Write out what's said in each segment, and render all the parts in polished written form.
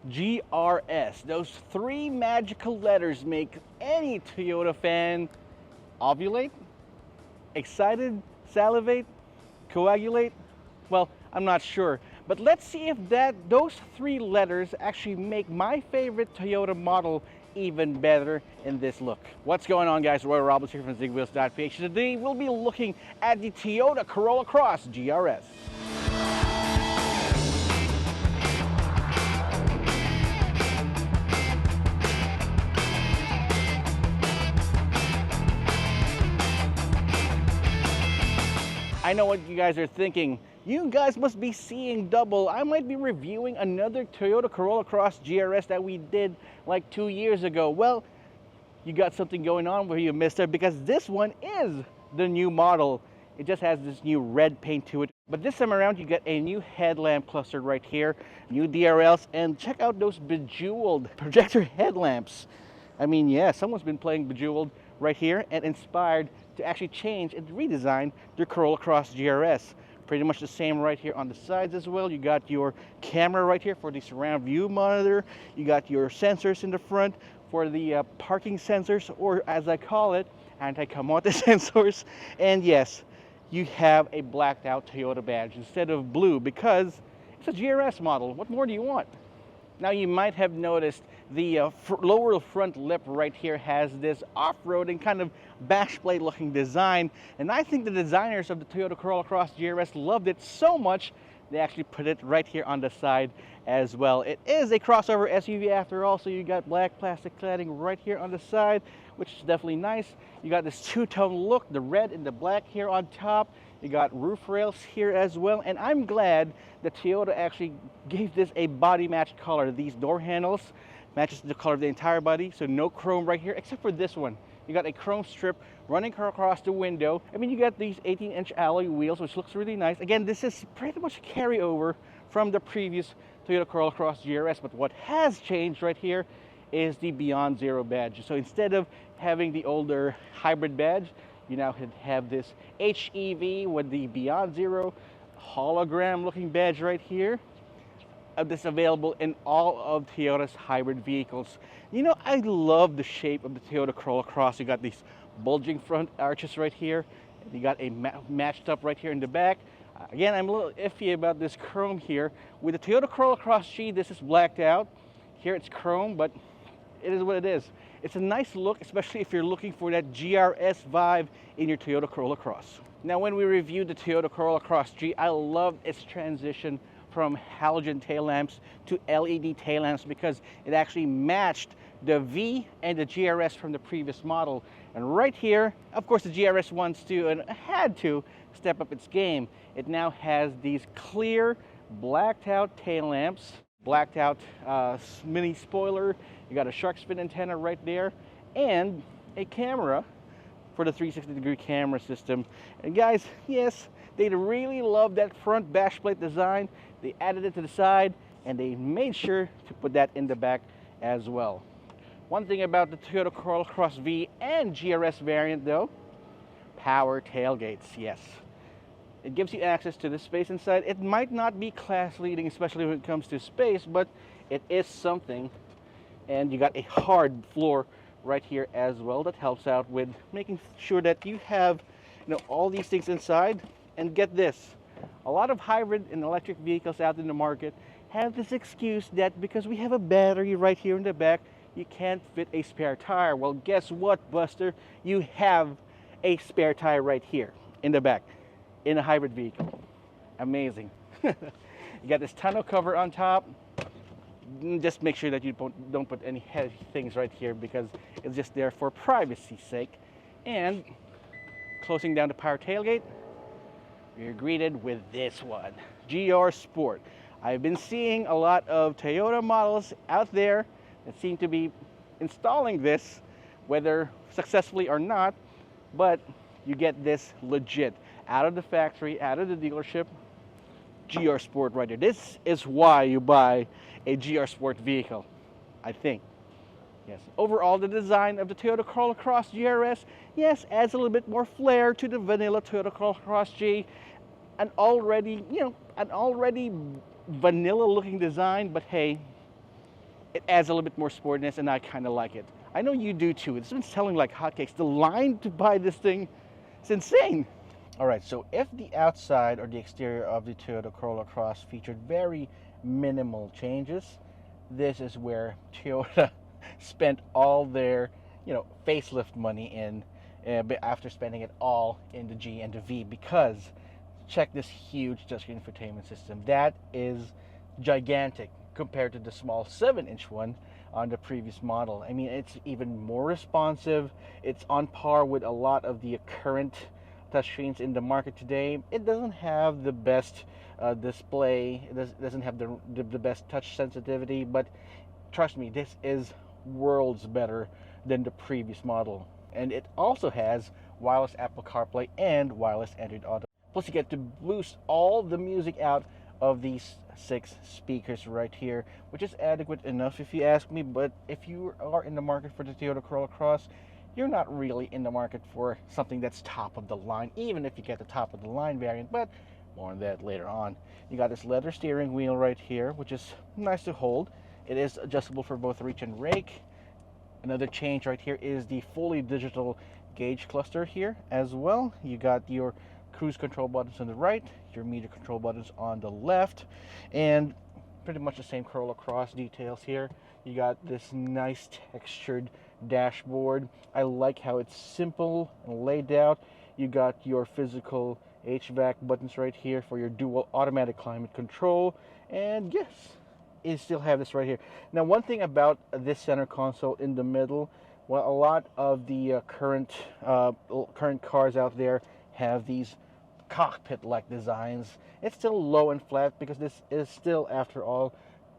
GRS. Those three magical letters make any Toyota fan ovulate, excited, salivate, coagulate. Well, I'm not sure, but let's see if those three letters actually make my favorite Toyota model even better in this look. What's going on, guys? Roy Robles here from Zigwheels.Ph. Today we'll be looking at the Toyota Corolla Cross GR-S. I know what you guys are thinking. You guys must be seeing double. I might be reviewing another Toyota Corolla Cross GR-S that we did like 2 years ago. Well, you got something going on where you missed it, because this one is the new model. It just has this new red paint to it. But this time around, you get a new headlamp cluster right here, new DRLs, and check out those bejeweled projector headlamps. I mean, yeah, someone's been playing Bejeweled right here and inspired to actually change and redesign their Corolla Cross GR-S. Pretty much the same right here on the sides as well. You got your camera right here for the surround view monitor. You got your sensors in the front for the parking sensors, or as I call it, anti-camote sensors. And yes, you have a blacked out Toyota badge instead of blue because it's a GR-S model. What more do you want? Now, you might have noticed the lower front lip right here has this off-roading kind of bash plate looking design, and I think the designers of the Toyota Corolla Cross GR-S loved it so much they actually put it right here on the side as well. It is a crossover SUV after all, so you got black plastic cladding right here on the side, which is definitely nice. You got this two-tone look, the red and the black here on top. You got roof rails here as well, and I'm glad that Toyota actually gave this a body match color. These door handles matches the color of the entire body, so no chrome right here, except for this one. You got a chrome strip running across the window. I mean, you got these 18-inch alloy wheels, which looks really nice. Again, this is pretty much a carryover from the previous Toyota Corolla Cross GR-S, but what has changed right here is the Beyond Zero badge. So instead of having the older hybrid badge, you now have this HEV with the Beyond Zero hologram looking badge right here. This is available in all of Toyota's hybrid vehicles. You know, I love the shape of the Toyota Corolla Cross. You got these bulging front arches right here. You got a matched up right here in the back. Again, I'm a little iffy about this chrome here. With the Toyota Corolla Cross G, this is blacked out. Here it's chrome, but it is what it is. It's a nice look, especially if you're looking for that GR-S vibe in your Toyota Corolla Cross. Now, when we reviewed the Toyota Corolla Cross G, I loved its transition from halogen tail lamps to LED tail lamps because it actually matched the V and the GR-S from the previous model. And right here, of course, the GR-S wants to and had to step up its game. It now has these clear blacked out tail lamps, blacked out mini spoiler. You got a shark fin antenna right there, and a camera for the 360-degree camera system. And guys, yes, they really love that front bash plate design. They added it to the side, and they made sure to put that in the back as well. One thing about the Toyota Corolla Cross V and GR-S variant, though, power tailgates, yes. It gives you access to the space inside. It might not be class leading, especially when it comes to space, but it is something. And you got a hard floor right here as well that helps out with making sure that you have, you know, all these things inside. And get this, a lot of hybrid and electric vehicles out in the market have this excuse that because we have a battery right here in the back, you can't fit a spare tire. Well, guess what, Buster? You have a spare tire right here in the back in a hybrid vehicle. Amazing. You got this tonneau cover on top. Just make sure that you don't put any heavy things right here because it's just there for privacy's sake. And closing down the power tailgate, you're greeted with this one, GR Sport. I've been seeing a lot of Toyota models out there that seem to be installing this, whether successfully or not, but you get this legit, out of the factory, out of the dealership, GR Sport right there. This is why you buy a GR Sport vehicle, I think. Yes. Overall, the design of the Toyota Corolla Cross GR-S, yes, adds a little bit more flair to the vanilla Toyota Corolla Cross G. An already vanilla looking design, but hey, It adds a little bit more sportiness, and I kind of like it. I know you do too. It's been selling like hotcakes. The line to buy this thing is insane. All right, so if the outside or the exterior of the Toyota Corolla Cross featured very minimal changes, this is where Toyota spent all their, facelift money in, after spending it all in the G and the V, because check this huge touchscreen infotainment system. That is gigantic compared to the small 7-inch one on the previous model. I mean, it's even more responsive. It's on par with a lot of the current touchscreens in the market today. It doesn't have the best display. It doesn't have the best touch sensitivity, but trust me, this is worlds better than the previous model. And it also has wireless Apple CarPlay and wireless Android Auto. Plus, you get to boost all the music out of these 6 speakers right here, which is adequate enough if you ask me. But if you are in the market for the Toyota Corolla Cross, you're not really in the market for something that's top of the line, even if you get the top of the line variant, but more on that later on. You got this leather steering wheel right here, which is nice to hold. It is adjustable for both reach and rake. Another change right here is the fully digital gauge cluster here as well. You got your cruise control buttons on the right, your meter control buttons on the left, and pretty much the same Corolla Cross details here. You got this nice textured dashboard. I like how it's simple and laid out. You got your physical HVAC buttons right here for your dual automatic climate control, and yes, you still have this right here. Now, one thing about this center console in the middle, well, a lot of the current cars out there have these cockpit-like designs. It's still low and flat because this is still, after all,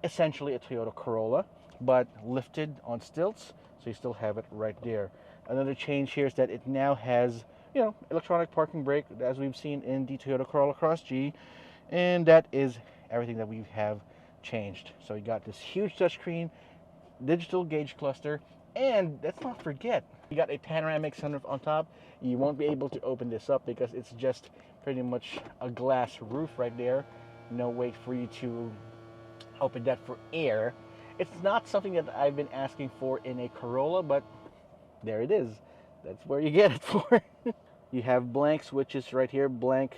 essentially a Toyota Corolla, but lifted on stilts, so you still have it right there. Another change here is that it now has, electronic parking brake, as we've seen in the Toyota Corolla Cross G, and that is everything that we have changed. So you got this huge touchscreen, digital gauge cluster, and let's not forget, you got a panoramic sunroof on top. You won't be able to open this up because it's just pretty much a glass roof right there. No way for you to open that for air. It's not something that I've been asking for in a Corolla, but there it is. That's where you get it for. You have blank switches right here, blank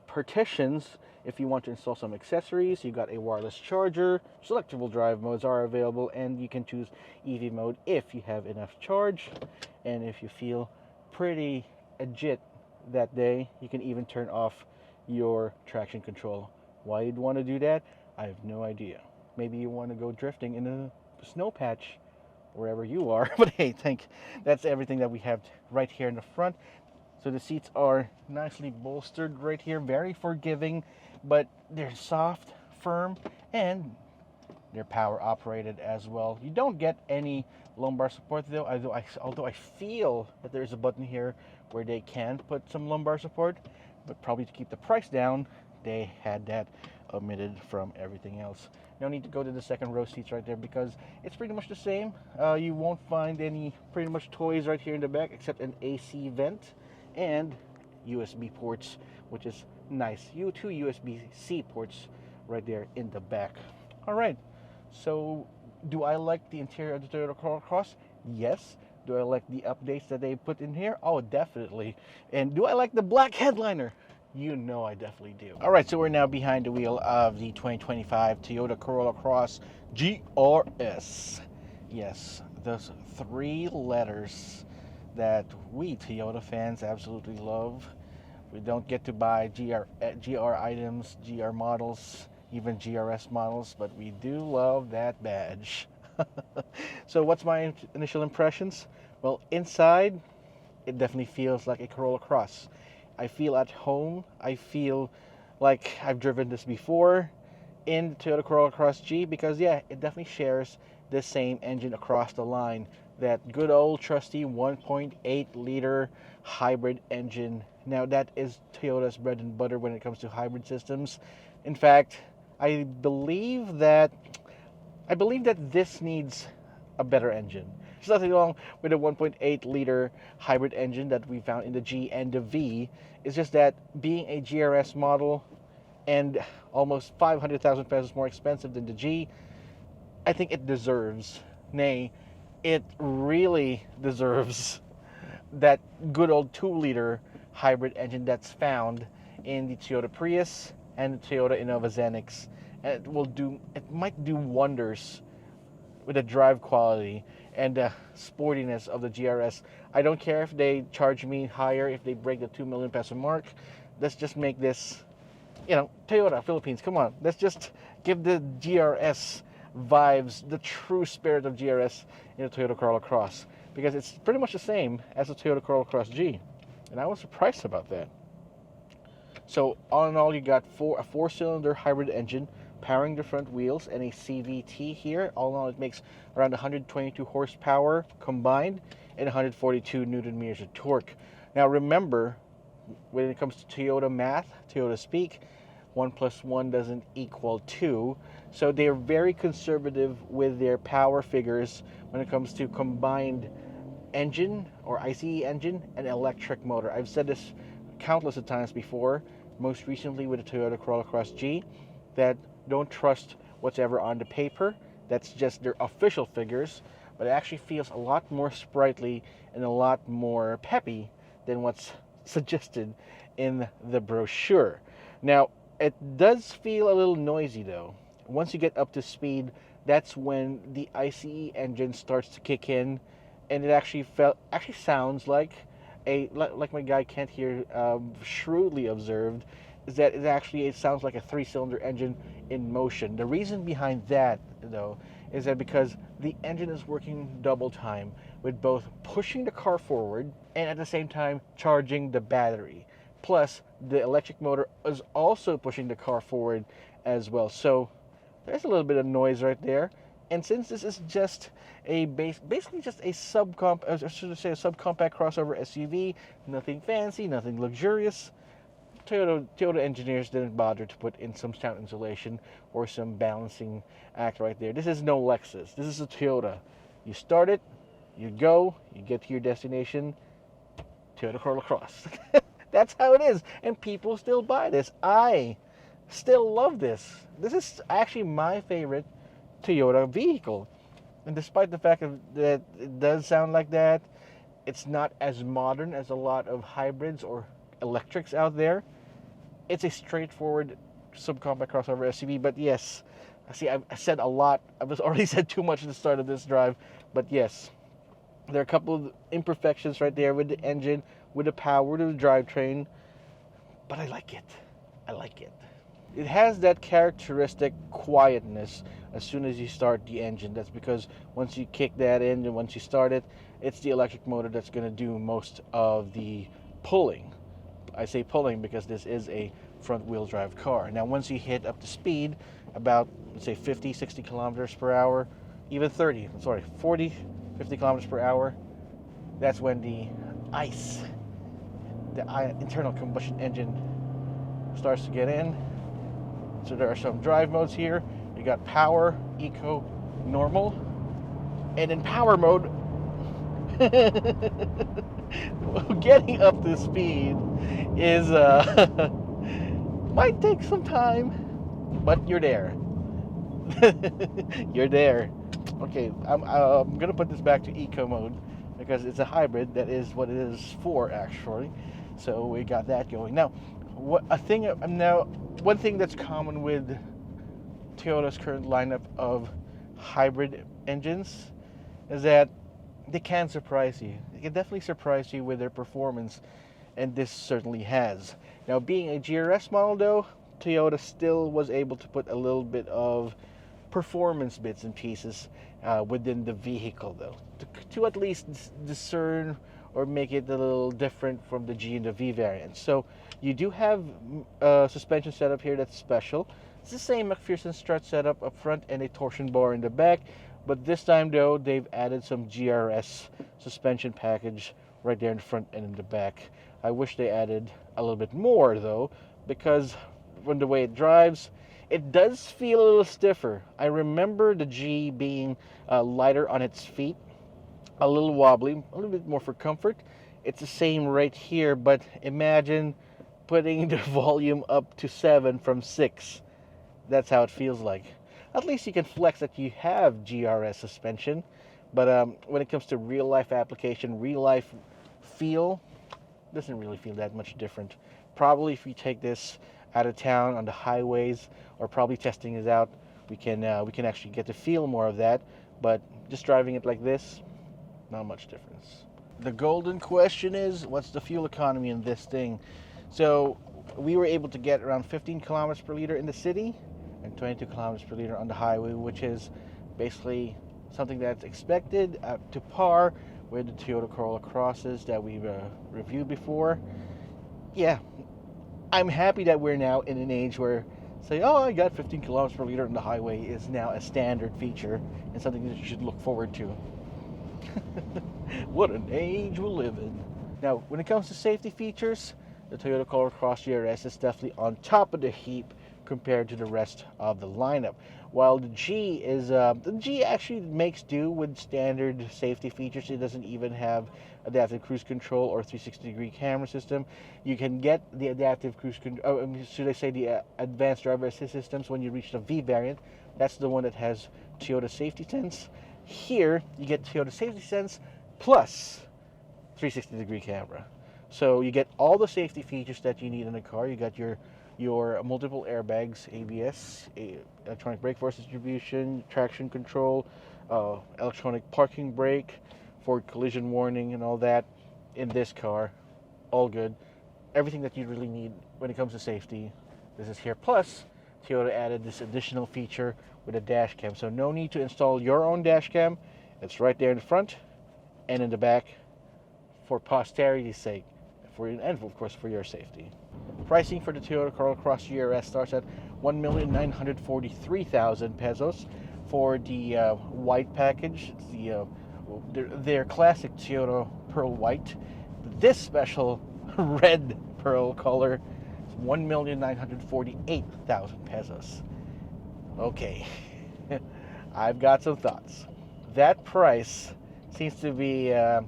partitions if you want to install some accessories. You got a wireless charger, selectable drive modes are available, and you can choose EV mode if you have enough charge. And if you feel pretty legit that day, you can even turn off your traction control. Why you'd want to do that, I have no idea. Maybe you want to go drifting in a snow patch wherever you are. But hey, that's everything that we have right here in the front. So the seats are nicely bolstered right here, very forgiving, but they're soft, firm, and they're power operated as well. You don't get any lumbar support though, although I feel that there's a button here where they can put some lumbar support, but probably to keep the price down, they had that omitted from everything else. No need to go to the second row seats right there because it's pretty much the same. You won't find any pretty much toys right here in the back except an AC vent and USB ports, which is nice. Two USB-C ports right there in the back. All right, so do I like the interior of the Toyota Corolla Cross? Yes. Do I like the updates that they put in here? Oh, definitely. And do I like the black headliner? You know I definitely do. All right, so we're now behind the wheel of the 2025 Toyota Corolla Cross GR-S. Yes, those 3 letters that we Toyota fans absolutely love. We don't get to buy GR items, GR models, even GRS models, but we do love that badge. So what's my initial impressions? Well, inside, it definitely feels like a Corolla Cross. I feel at home. I feel like I've driven this before in the Toyota Corolla Cross G because, yeah, it definitely shares the same engine across the line. That good old trusty 1.8 liter hybrid engine. Now, that is Toyota's bread and butter when it comes to hybrid systems. In fact, I believe that this needs a better engine. There's nothing wrong with a 1.8 liter hybrid engine that we found in the G and the V. It's just that being a GRS model and almost 500,000 pesos more expensive than the G, I think it deserves, nay, it really deserves that good old 2-liter hybrid engine that's found in the Toyota Prius and the Toyota Innova Zenix. And it might do wonders with the drive quality and the sportiness of the GRS. I don't care if they charge me higher, if they break the 2 million peso mark. Let's just make this, Toyota Philippines, come on. Let's just give the GRS vibes, the true spirit of GRS in the Toyota Corolla Cross, because it's pretty much the same as the Toyota Corolla Cross G, and I was surprised about that. So all in all, you got a 4-cylinder hybrid engine powering the front wheels and a CVT here. All in all, it makes around 122 horsepower combined and 142 newton meters of torque. Now remember, when it comes to Toyota math, Toyota speak, 1 plus 1 doesn't equal 2. So they're very conservative with their power figures when it comes to combined engine or ICE engine and electric motor. I've said this countless of times before, most recently with the Toyota Corolla Cross G, that don't trust what's ever on the paper. That's just their official figures, but it actually feels a lot more sprightly and a lot more peppy than what's suggested in the brochure. Now, it does feel a little noisy though. Once you get up to speed, that's when the ICE engine starts to kick in, and it actually sounds like my guy Kent here shrewdly observed, is that it sounds like a 3-cylinder engine in motion. The reason behind that, though, is that because the engine is working double time with both pushing the car forward and at the same time charging the battery. Plus, the electric motor is also pushing the car forward as well. So there's a little bit of noise right there. And since this is just basically just a subcompact crossover SUV, nothing fancy, nothing luxurious, Toyota engineers didn't bother to put in some sound insulation or some balancing act right there. This is no Lexus. This is a Toyota. You start it, you go, you get to your destination, Toyota Corolla Cross. That's how it is. And people still buy this. I still love this. This is actually my favorite Toyota vehicle. And despite the fact that it does sound like that, it's not as modern as a lot of hybrids or electrics out there. It's a straightforward subcompact crossover SUV, but yes, I said a lot. I've already said too much at the start of this drive, but yes, there are a couple of imperfections right there with the engine, with the power, with the drivetrain, but I like it. I like it. It has that characteristic quietness as soon as you start the engine. That's because once you kick that in and once you start it, it's the electric motor that's going to do most of the pulling. I say pulling because this is a front-wheel drive car. Now, once you hit up to speed, about, let's say, 50, 60 kilometers per hour, even 40, 50 kilometers per hour, that's when the ICE, the internal combustion engine, starts to get in. So there are some drive modes here. You got power, eco, normal, and in power mode, getting up to speed is might take some time, but you're there. You're there. Okay, I'm gonna put this back to eco mode because it's a hybrid. That is what it is for, actually. So we got that going. Now, one thing that's common with Toyota's current lineup of hybrid engines is that they can surprise you. They can definitely surprise you with their performance, and this certainly has. Now, being a GR-S model, though, Toyota still was able to put a little bit of performance bits and pieces within the vehicle, though, to at least discern or make it a little different from the G and the V variants. So you do have a suspension setup here that's special. It's the same McPherson strut setup up front and a torsion bar in the back, but this time, though, they've added some GR-S suspension package right there in the front and in the back. I wish they added a little bit more, though, because from the way it drives, it does feel a little stiffer. I remember the G being lighter on its feet, a little wobbly, a little bit more for comfort. It's the same right here, but imagine putting the volume up to 7 from 6. That's how it feels like. at least you can flex that you have GRS suspension. But when it comes to real life application, real life feel, doesn't really feel that much different. Probably if you take this out of town on the highways, or probably testing it out, we can actually get to feel more of that. But just driving it like this, not much difference. The golden question is, what's the fuel economy in this thing? So we were able to get around 15 kilometers per liter in the city and 22 kilometers per liter on the highway, which is basically something that's expected, to par with the Toyota Corolla Crosses that we've reviewed before. Yeah, I'm happy that we're now in an age where say, oh, I got 15 kilometers per liter on the highway is now a standard feature and something that you should look forward to. What an age we live in. Now, when it comes to safety features, the Toyota Corolla Cross GR-S is definitely on top of the heap compared to the rest of the lineup. While the G actually makes do with standard safety features. It doesn't even have adaptive cruise control or 360-degree camera system. You can get the adaptive cruise control, should I say the advanced driver assist systems when you reach the V variant. That's the one that has Toyota Safety Sense. Here, you get Toyota Safety Sense plus 360-degree camera. So you get all the safety features that you need in a car. You got your multiple airbags, ABS, electronic brake force distribution, traction control, electronic parking brake, forward collision warning, and all that in this car. All good. Everything that you really need when it comes to safety, this is here. Plus, Toyota added this additional feature with a dash cam. So no need to install your own dash cam. It's right there in the front and in the back for posterity's sake, and of course for your safety. Pricing for the Toyota Corolla Cross GR-S starts at 1,943,000 pesos for the white package. It's their classic Toyota Pearl White. This special red pearl color is 1,948,000 pesos. Okay, I've got some thoughts. That price seems to be a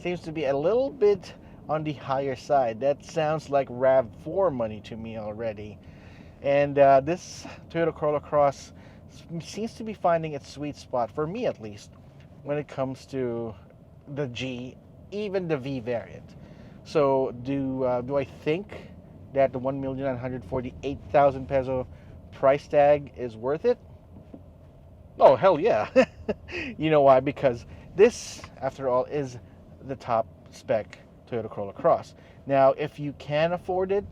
little bit on the higher side. That sounds like RAV4 money to me already. And this Toyota Corolla Cross seems to be finding its sweet spot, for me at least, when it comes to the G, even the V variant. So do I think that the 1,948,000 peso price tag is worth it? Oh, hell yeah. You know why? Because this, after all, is the top spec Toyota Corolla Cross. Now, if you can afford it,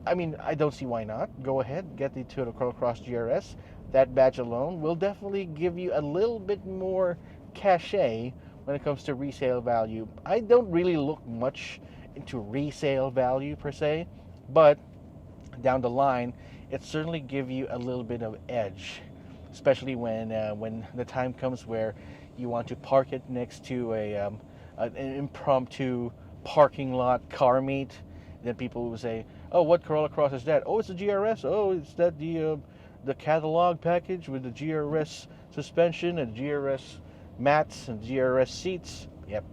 I mean, I don't see why not. Go ahead, get the Toyota Corolla Cross GR-S. That badge alone will definitely give you a little bit more cachet when it comes to resale value. I don't really look much into resale value per se, but down the line, it certainly gives you a little bit of edge, especially when the time comes where you want to park it next to an impromptu parking lot car meet. Then people will say, "Oh, what Corolla Cross is that? Oh, it's a GR-S. Oh, is that the catalog package with the GR-S suspension and GR-S mats and GR-S seats?" Yep.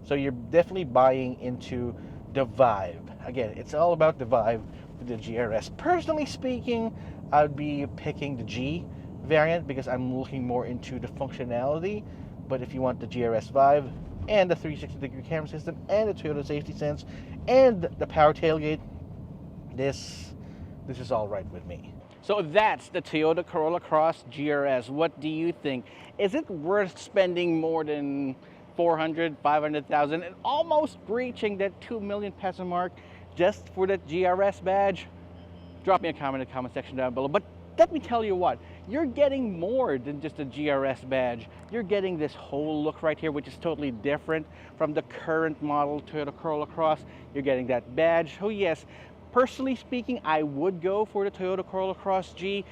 So you're definitely buying into the vibe. Again, it's all about the vibe with the GR-S. Personally speaking, I'd be picking the G variant because I'm looking more into the functionality. But if you want the GR-S vibe and the 360-degree camera system and the Toyota Safety Sense and the power tailgate, this is all right with me. So that's the Toyota Corolla Cross GR-S. What do you think? Is it worth spending more than 400, 500,000 and almost reaching that 2 million peso mark just for that GR-S badge? Drop me a comment in the comment section down below. But let me tell you what, you're getting more than just a GR-S badge. You're getting this whole look right here, which is totally different from the current model Toyota Corolla Cross. You're getting that badge. Oh yes, personally speaking, I would go for the Toyota Corolla Cross G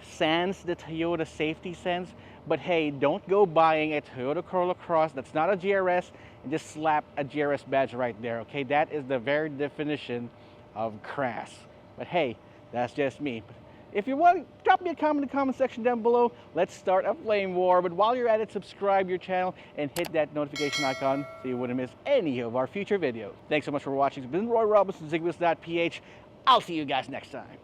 sans the Toyota Safety Sense. But hey, don't go buying a Toyota Corolla Cross that's not a GR-S and just slap a GR-S badge right there, okay? That is the very definition of crass. But hey, that's just me. If you want, drop me a comment in the comment section down below. Let's start a flame war. But while you're at it, subscribe to your channel and hit that notification icon so you wouldn't miss any of our future videos. Thanks so much for watching. It's been Roy Robinson, Zigwheels.Ph. I'll see you guys next time.